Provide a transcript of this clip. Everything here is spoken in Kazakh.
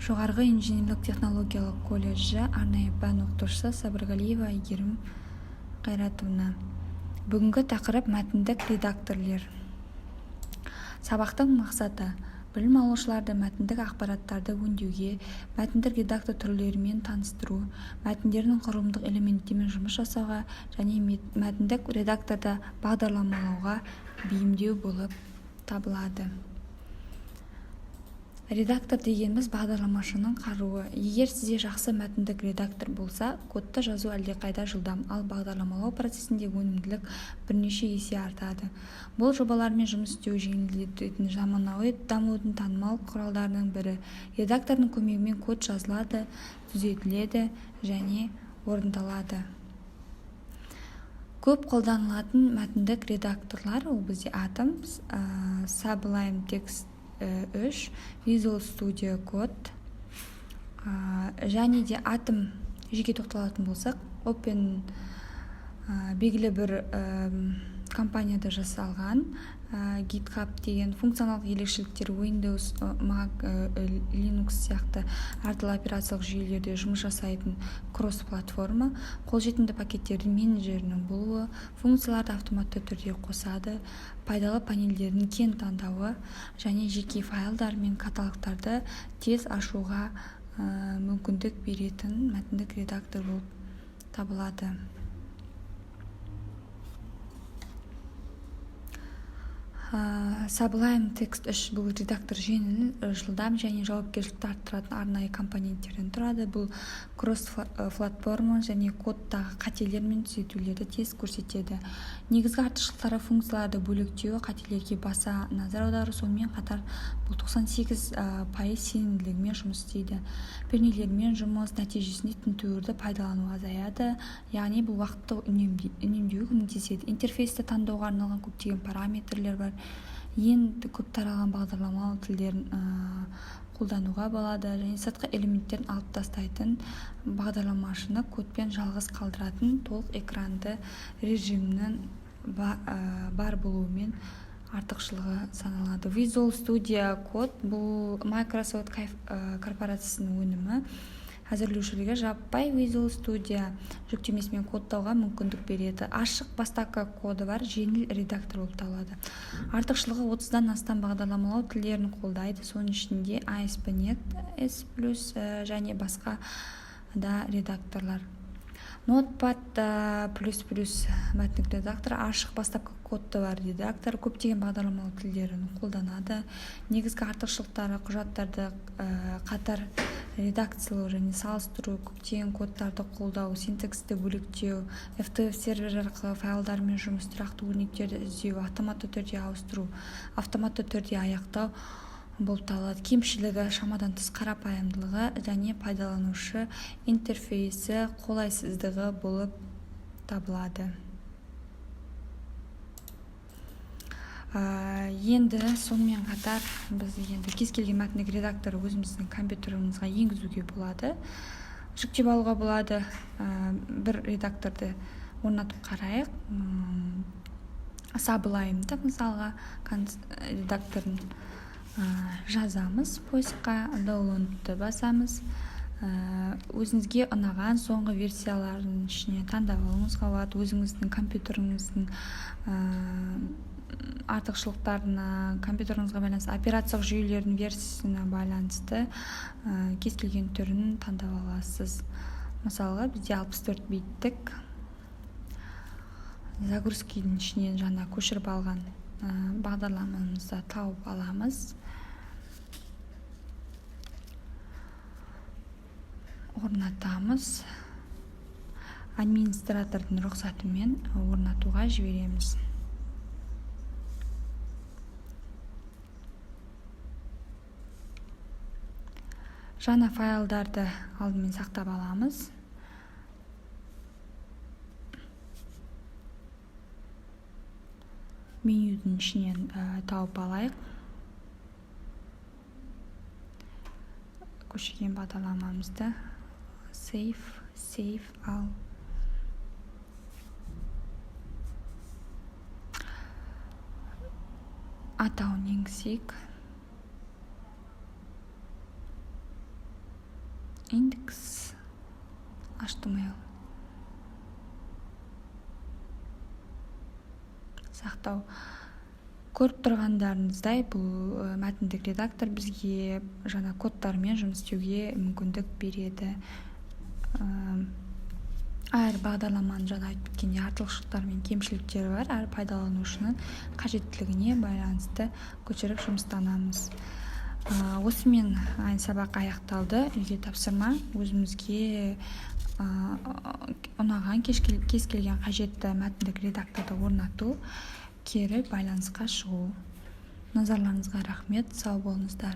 жоғарғы инженерлік технологиялық колледжі арнайы пән оқытушысы Сабырғалиева Айгерім Қайратовна. Бүгінгі тақырып мәтіндік редакторлер. Сабақтың мақсаты білім алушыларды мәтіндік ақпараттарды өңдеуге, мәтіндік редактор түрлерімен таныстыру, мәтіндердің құрылымдық элементтерімен жұмыс жасауға және мәтіндік редакторда бағдарламалауға бейімдеу болып табылады. Редактор дегеніміз бағдарламашының қаруы. Егер сізде жақсы мәтіндік редактор болса, кодты жазу әлдеқайда жылдам, ал бағдарламалау процесінде өнімділік бірнеше есе артады. Бұл жобалармен жұмыс істеу жеңілдететін заманауи дамудың танымал құралдарының бірі. Редактордың көмегімен код жазылады, түзетіледі және орындалады. Көп қолданылатын мәтіндік редакторлар ол бізде Atom, Sublime Text 3, Visual Studio Code және де Atom жеке тоқталатын болсақ, Open белгілі бір компанияда жасалған GitHub деген функционалдық ерекшеліктер Windows, Mac, Linux сияқты әртүрлі операциялық жүйелерде жұмыс жасайтын кросс-платформа, қолжетімді пакеттердің менеджерінің болуы, функцияларды автоматты түрде қосады, пайдалы панельдердің кең таңдауы және жеке файлдар мен каталогтарды тез ашуға мүмкіндік беретін мәтіндік редактор болып табылады. Sublime Text 3 бұл редактор жеңіл, жылдам және жауапкершілікті арттыратын арнайы компоненттерден тұрады. Бұл кросс-платформа және кодтағы қателер мен түзетулерді тез көрсетеді. Негізгі артықшылықтары функцияларды бөліктеу, қателерге баса назар аудару, сонымен қатар бұл 98% сенімділігімен жұмыс істейді. Пернелермен жұмыс нәтижесінде тінтуірді пайдалану азаяды, яғни бұл уақытты үнемдеуге көмектеседі. Интерфейсті таңдауға арналған көптеген параметрлер бар. Ең көп таралған бағдарламалау тілдерін қолдануға болады және сыртқы элементтерін алып тастайтын, бағдарламашыны кодпен жалғыз қалдыратын толық экранды режимнің бар болуымен артықшылығы саналады. Visual Studio Code бұл Microsoft корпорациясының өнімі. Әзірлеушілерге жаппай Visual Studio жүктемесімен кодтауға мүмкіндік береді. Ашық бастапқы коды бар жеңіл редактор болып табылады. Артықшылығы 30-дан астам бағдарламалау тілдерін қолдайды. Соның ішінде ASP.NET, S++ және басқа да редакторлар. Notepad++ мәтіндік редактор ашық бастапқы кодты бар редактор, көптеген бағдарламалау тілдерін қолданады. Негізгі артықшылықтары құжаттарды қатар редакциялау және салыстыру, көптеген кодтарды қолдау, синтаксті бөліктеу, FTP сервер арқылы файлдармен жұмыс, тұрақты өрнектерді іздеу, автоматты түрде ауыстыру, автоматты түрде аяқтау болып табылады. Кемшілігі шамадан тыс қарапайымдылығы және пайдаланушы интерфейсі қолайсыздығы болып табылады. Енді сонымен қатар біз кез келген мәтіндік редактор өзіміздің компьютерімізге енгізуге болады, жүктеп алуға болады. Бір редакторды орнатып қарайық. Sublime'ді мысалға редакторын жазамыз, поискқа download'ты басамыз. Өзіңізге ұнаған соңғы версиялардың ішіне таңдап алуыңызға болады. Өзіңіздің компьютеріңіздің артықшылықтарына, компьютеріңізге байланысты, операциялық жүйелердің версиясына байланысты кез келген түрін таңдап аласыз. Мысалға бізде 64 биттік загрузкидің ішінен жаңа көшіріп алған бағдарламамызды тауып аламыз. Орнатамыз. Администратордың рұқсатымен орнатуға жібереміз. Жаңа файлдарды алдымен сақтап аламыз. Менюдің ішінен тауып алайық. Көшірген бағдарламамызды save ал. атауын енгізейік. индекс HTML сақтау. Көріп тұрғандарыңыздай, бұл мәтіндік редактор бізге жаңа кодтармен жұмыс істеуге мүмкіндік береді. Әр бағдарламаның жаңа айтып кеткендей артықшылықтары мен кемшіліктері бар. Әр пайдаланушының қажеттілігіне байланысты көшіріп жұмыстанамыз. Осымен сабақ аяқталды. Үйге тапсырма өзімізге ұнаған кез келген қажетті мәтіндік редакторды орнату, кері байланысқа шығу. Назарларыңызға рахмет, сау болыңыздар.